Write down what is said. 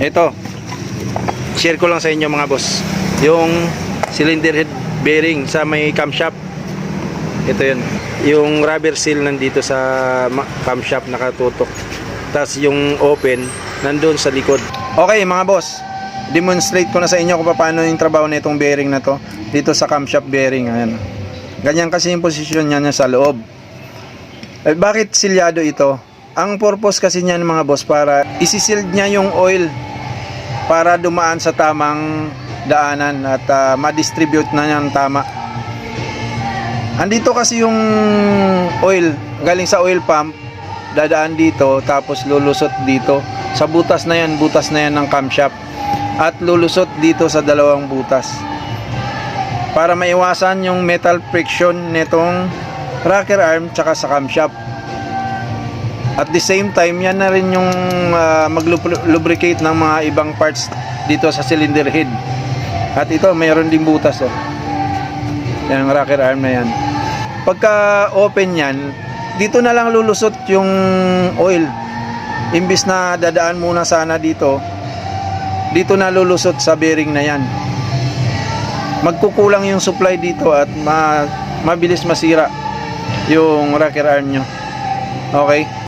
Ito, share ko lang sa inyo mga boss. Yung cylinder head bearing sa may camshaft. Ito yun. Yung rubber seal nandito sa camshaft nakatutok. Tapos yung open nandun sa likod. Okay mga boss, demonstrate ko na sa inyo kung paano yung trabaho na itong bearing na to dito sa camshaft bearing. Ayan. Ganyan kasi yung posisyon niya sa loob. Bakit silyado ito? Ang purpose kasi niyan mga boss, para isi-sealed niya yung oil para dumaan sa tamang daanan at ma-distribute na niya ng tama. Andito kasi yung oil galing sa oil pump, dadaan dito tapos lulusot dito sa butas na yan ng camshaft at lulusot dito sa dalawang butas para maiwasan yung metal friction nitong rocker arm tsaka sa camshaft. At the same time, yan na rin yung mag-lubricate ng mga ibang parts dito sa cylinder head. At ito, mayroon din butas. Oh. Yan, rocker arm na yan. Pagka open yan, dito na lang lulusot yung oil. Imbis na dadaan muna sana dito, dito na lulusot sa bearing na yan. Magkukulang yung supply dito at mabilis masira yung rocker arm nyo. Okay?